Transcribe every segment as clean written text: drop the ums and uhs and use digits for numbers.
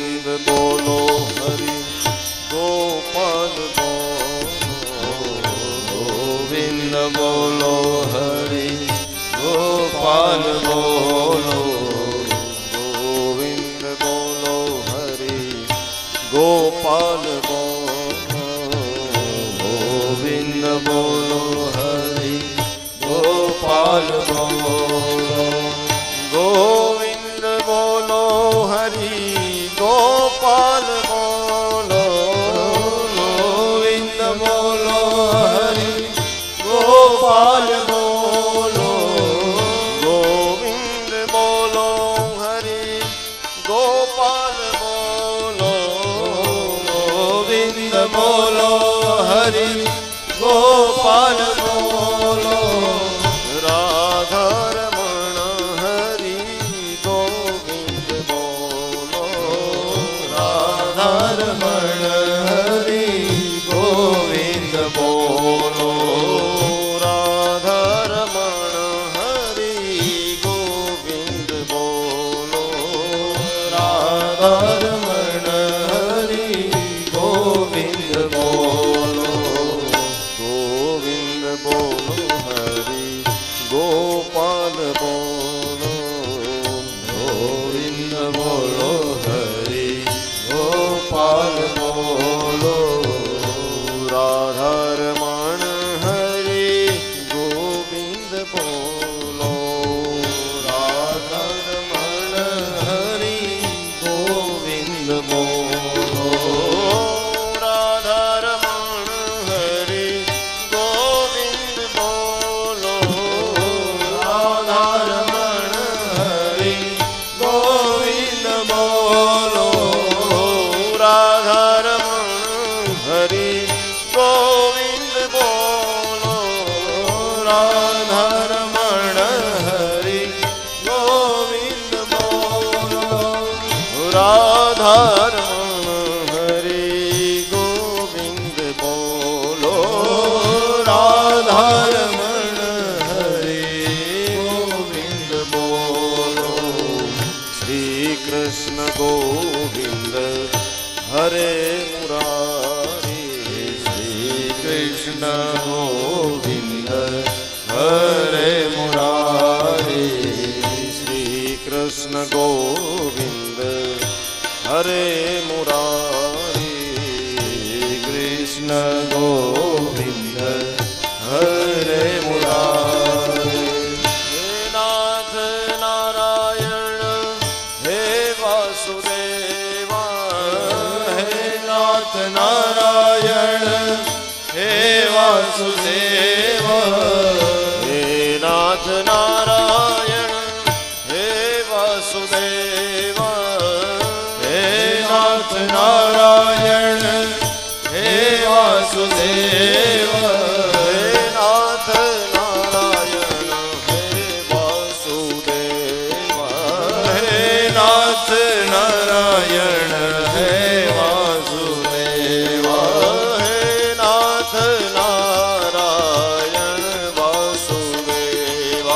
गोविंद बोलो हरि गोपाल गोविंद बोलो हरि गोपाल बोलो गोविंद बोलो हरि गोपाल बोलो गोविंद बोलो हरि गोपाल बोलो गोविंद बोलो हरि गोपाल बोलो गोविंद बोलो हरि गोपाल बोलो गोविंद बोलो हरि गोपाल बोलो गोविंद बोलो हरि गोपाल बोलो राधा रमण हरि गोविंद बोलो राधा रमण हरि गोविंद बोलो राधा रमण हरि गोविंद बोलो राधा रमण हरि गोविंद बोलो गोविंद बोलो हरि गोपाल बोलो गोविंद बोलो हरि गोपाल बोलो राधा रमण हरि गोविंद बोलो राधा रमण हरि गोविंद बोलो राधा रमण हरि गोविंद बोलो राधा रमण हरि गोविंद बोलो राधा रमण हरि गोविंद बोलो राधा रमण हरि गोविंद बोलो राधा रमण हरि गोविंद बोलो राधा रमण हरि गोविंद बोलो श्री कृष्ण गोविंद हरे मुरारी श्री कृष्ण गोविंद हरे मुरारी श्री कृष्ण गोविंद हरे मुरारी कृष्ण गोविंद हरे मुरारी हे नाथ नारायण हे वासुदेव हे नाथ नारायण हे वासुदेव हे नाथ नारायण हे वासुदेव हे नाथ नारायण हे वासुदेव हे नाथ नारायण हे वासुदेव हे नाथ नारायण हे वासुदेव हे नाथ नारायण वासुदेव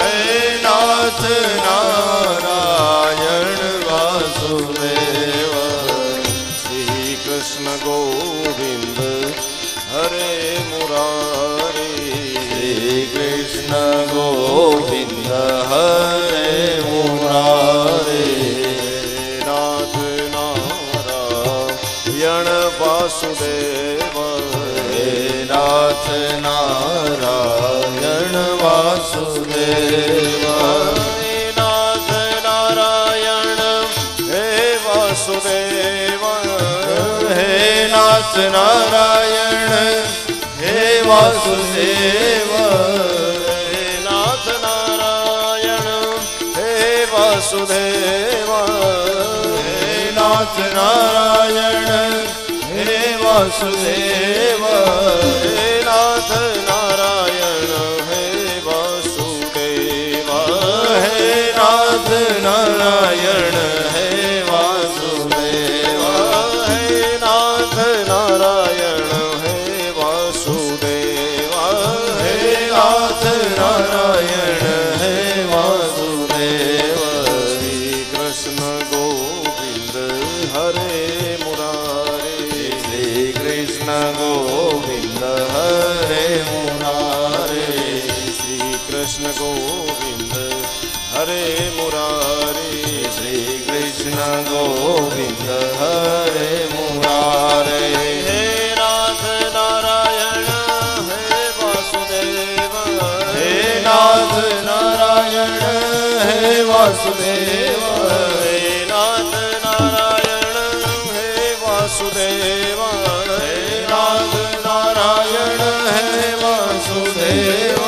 हे नाथ नारायण वासुदेव श्री कृष्ण गोविंद हरे मुरारी श्री कृष्ण गोविंद हरे मुरारी नाथ नारायण वासुदेव हे नाथ नारायण वासुदेव हे नाथ नारायण हे वासुदेव हे नाथ नारायण हे वासुदेव हे नाथ नारायण हे वासुदेव हे नाथ नारायण हे वासुदेव हे नाथ नारायण हे वासुदेव हे नाथ नारायण हे वासुदेव हे नाथ नारायण हे वासुदेव हे नाथ नारायण हे वासुदेव श्री कृष्ण गोविंद હરે મુરારે. શ્રી કૃષ્ણ ગોવિંદ હરે મુરારે. શ્રી કૃષ્ણ ગોવિંદ હરે મુરારે. શ્રી કૃષ્ણ ગોવિંદ હરે મુરારે. હે નાથ નારાયણ હે વાસુદેવ. હે નાથ નારાયણ હે વાસુદેવ. હે નાથ નારાયણ હે વાસુદેવ. હે નાથ નારાયણ હે વાસુદેવ.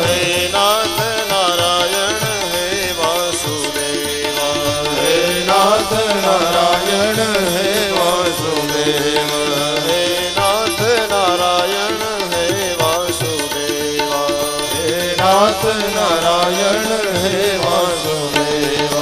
હે નાથ નારાયણ હે વાસુદેવ. હે નાથ નારાયણ હે વાસુદેવ. હે નાથ નારાયણ હે વાસુદેવ. હે નાથ નારાયણ હે વાસુદેવ.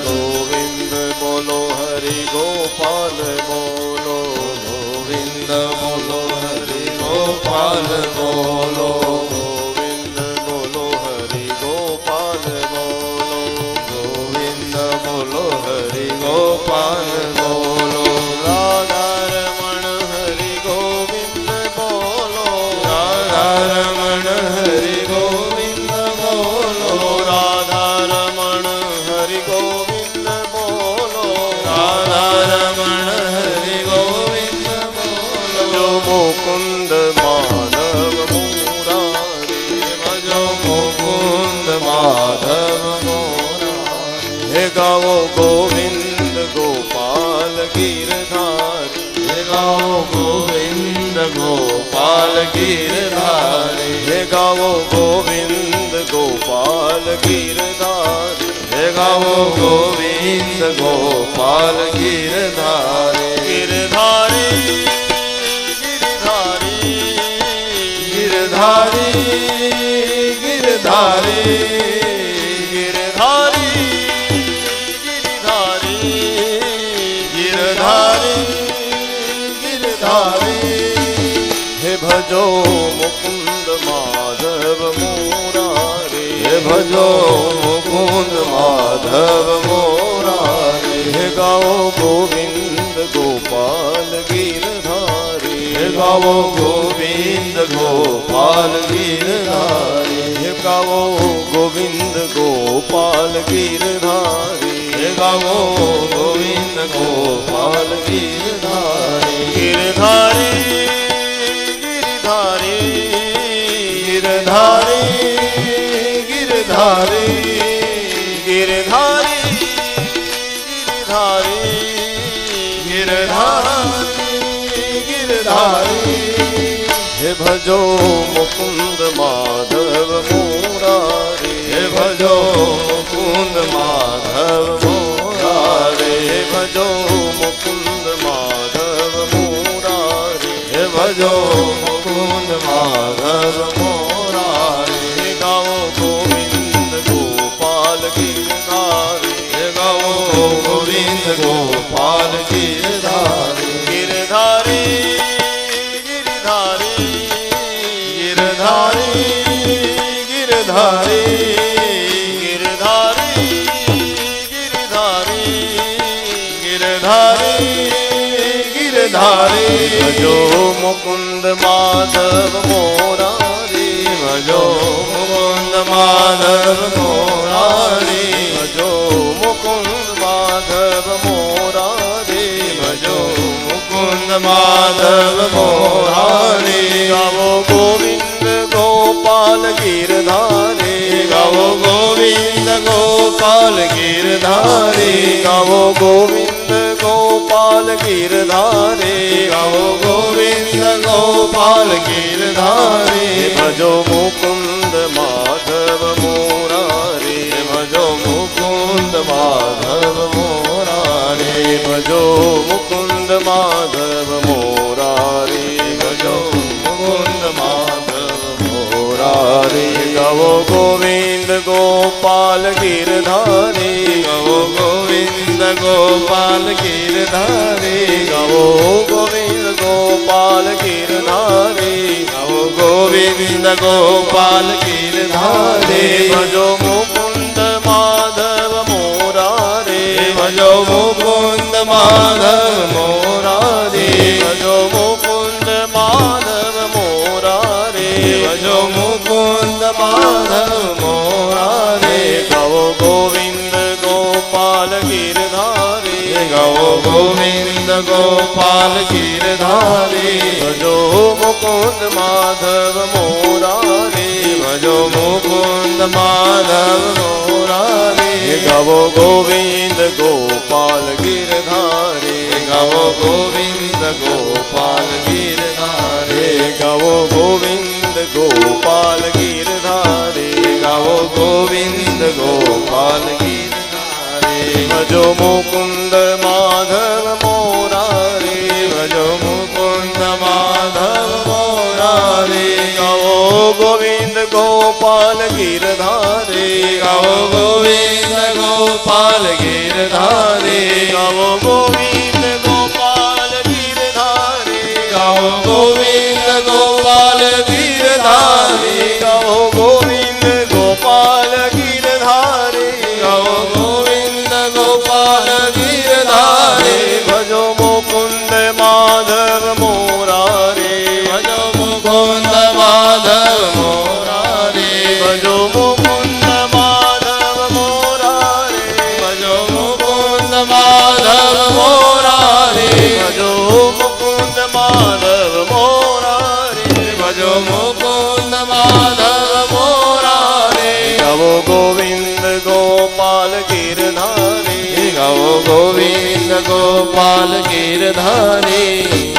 ગોવિંદ બોલો હરિ ગોપાલ બોલો. ગોવિંદ બોલો હરિ ગોપાલ બોલો. ગોવિંદ બોલો હરિ ગોપાલ બોલો. ગોવિંદ બોલો હરિ ગોપાલ બોલો. રાધારમણ હરિ ગોવિંદ બોલો. રાધારમણ હરિ ગોવિંદ બોલો. રાધારમણ હરિ ગોવિંદ બોલો. રાધારમણ હરિ ગોવિંદ બોલો. મુકુંદ માધવ મુરારી. ભજો મુકુંદ માધવ મુરારી. હે ગાવો ગોવિંદ ગોપાલ ગીરધારી. હે ગાવો ગોવિંદ ગોપાલ ગીરધારી. હે ગાવો ગોવિંદ ગોપાલ ગીરધારી. હે ગાવો ગોવિંદ ગોપાલ ગીરધારી. ગીરધારી ગિરધારી ગિરધારી ગિરધારી ગિરધારી ગિરધારી ગિરધારી. હે ભજો મુકુંદ માધવ મુરારી. હે ભજો મુકુંદ માધવ મુરારી. હે ગાઓ ગોવિંદ ગોપાલ ગીરધારી. હે ગાવો ગોવિંદ ગોપાલ ગીરધારી. હે ગાવો ગોવિંદ ગોપાલ ગીરધારી. હે ગાવો ગોવિંદ ગોપાલ ગીરધારી. ગીરધારી ગિરધારી ગિરધારી ગિરધારી ગિરધારી ગિરધારી ગિરધારી. હે ભજો મુકુંદ માધવ મુરારી. હે ભજો મુકુંદ માધવ મુરારી. હે ભજો મુકુંદ માધવ મુરારી. હે ભજો મુકુંદ માધવ મુરારી. હે ગાવો ગોવિંદ ગોપાલ ગીરધારી. હે ગાવો ગોવિંદ ગોપાલ ગીરધારી. ગીરધારી ગિરધારી ગિરધારી ગિરધારી ગિરધારી ગિરધારી ગિરધારી. ભજો મુકુંદ માધવ મોરારી. ભજો મુકુંદ માધવ મોરારી. ભજો મુકુંદ માધવ મોરારી. ભજો મુકુંદ માધવ મોરારી. ગાવો ગોવિંદ ગોપાલ ગીરધારી. ગાવો ગોવિંદ ગોપાલ ગીરધારી. ગાવો ગોવિંદ ગોપાલ ગીરધારી. ગાવો ગોવિંદ ગોપાલ ગીરધારી. ભજો મુકુંદ માધવ મોરારી. ભજો મુકુંદ માધવ મોરારી. ભજો મુકુંદ માધવ મોરારી. ભજો મુકુંદ માધવ મોરારી. ગાવો ગોવિંદ ગોપાલ ગીરધારી. ગાવો ગોવિંદ ગોપાલ ગીરધારી. ગાવો ગોવિંદ ગોપાલ ગીરધારી. ગાવો ગોવિંદ ગોપાલ ગીરધારી. ભજો મુકુંદ માધવ મોરારી. ભજો મુકુંદ માધવ ગોવિંદ ગોપાલ ગીરધારી ભજો મુકુંદ માધવ મોરારી ભજો મુકુંદ માધવ મોરારી ગાવો ગોવિંદ ગોપાલ ગીરધારી ગાવો ગોવિંદ ગોપાલ ગીરધારી ગાવો ગોવિંદ ગોપાલ ગીરધારી ગાવો ગોવિંદ ગોપાલ ગીરધારી ભજો મુકુંદ માધવ મોરારી ભજો મુકુંદ માધવ મોરારી ગાવો ગોવિંદ ગોપાલ ગીરધારી ગાવો ગોવિંદ ગોપાલ ગીરધારી ગાવો ગોવિંદ ગોપાલ ગીરધારી ગાવો ગોવિંદ ગોપાલ ગીરધારી ગાવો ગોવિંદ ગોપાલ ગીરધારી ગાવો ગોવિંદ ગોપાલ ગીરધારી ભજો મુકુંદ માધવ મોરારી ભજો મુકુંદ માધવ મોરારી ભજો મુકુંદ માધવ મોરારી ભજો મુકુંદ માધવ મોરારી ભજો મુકુંદ માધવ મોરારી ભજો મુકુંદ માધવ મોરારી ગાવો ગોવિંદ ગોપાલ ગીરધારી ગાવો ગોવિંદ ગોપાલ ગીરધારી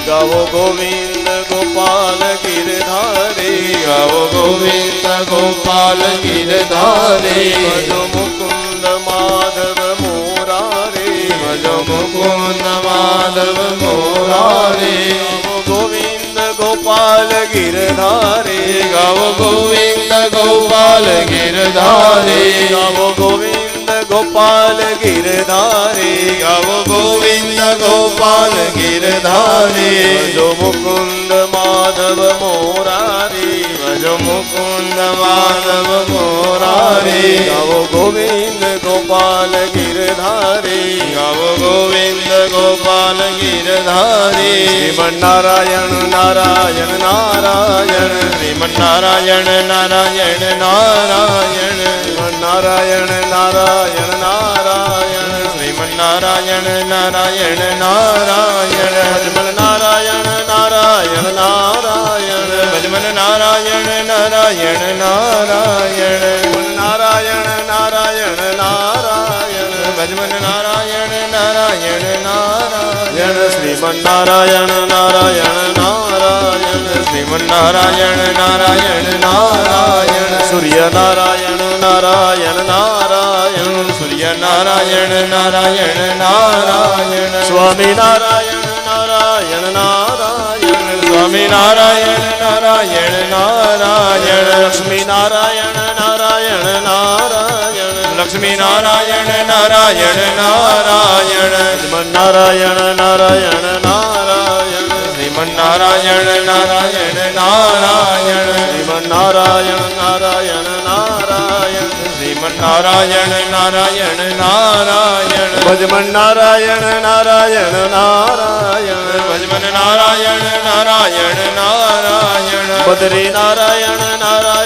ગાવો ગોવિંદ ગોપાલ ગીરધારી ગાવો ગોવિંદ ગોપાલ ગીરધારી ભજો મુકુંદ માધવ મોરારી ભજો મુકુંદ માધવ મોરારી ગાવો ગોવિંદ ગોપાલ ગીરધારી ગાવો ગોવિંદ ગોપાલ ગીરધારી ગાવો ગોવિંદ ગોપાલ ગીરધારી ગાવો ગોવિંદ ગોપાલ ગીરધારી ભજો મુકુંદ માધવ મોરારી ભજો મુકુંદ માધવ મોરારી ગાવો ગોવિંદ ગોપાલ ગીરધારી ગાવો ગોવિંદ ગોપાલ ગીરધારી શ્રીમન નારાયણ નારાયણ નારાયણ શ્રીમન નારાયણ નારાયણ નારાયણ શ્રીમન નારાયણ નારાયણ નારાયણ શ્રીમન નારાયણ નારાયણ નારાયણ ભજમન નારાયણ નારાયણ નારાયણ ભજમન નારાયણ નારાયણ નારાયણ નારાયણ નારાયણ નારાયણ ભજમન નારાયણ નારાયણ નારાયણ શ્રીમન નારાયણ નારાયણ નારાયણ શ્રીમન નારાયણ નારાયણ નારાયણ સૂર્ય નારાયણ નારાયણ નારાયણ સૂર્ય નારાયણ નારાયણ નારાયણ સ્વામી નારાયણ નારાયણ નારાયણ સ્વામી નારાયણ નારાયણ નારાયણ લક્ષ્મી નારાયણ નારાયણ નારાયણ લક્ષ્મી નારાયણ નારાયણ નારાયણ શ્રીમન નારાયણ નારાયણ નારાયણ શ્રીમન નારાયણ નારાયણ નારાયણ શ્રીમન નારાયણ નારાયણ નારાયણ શ્રીમન નારાયણ નારાયણ નારાયણ ભજમન નારાયણ નારાયણ નારાયણ ભજમન નારાયણ નારાયણ નારાયણ બદ્રી નારાયણ નારાયણ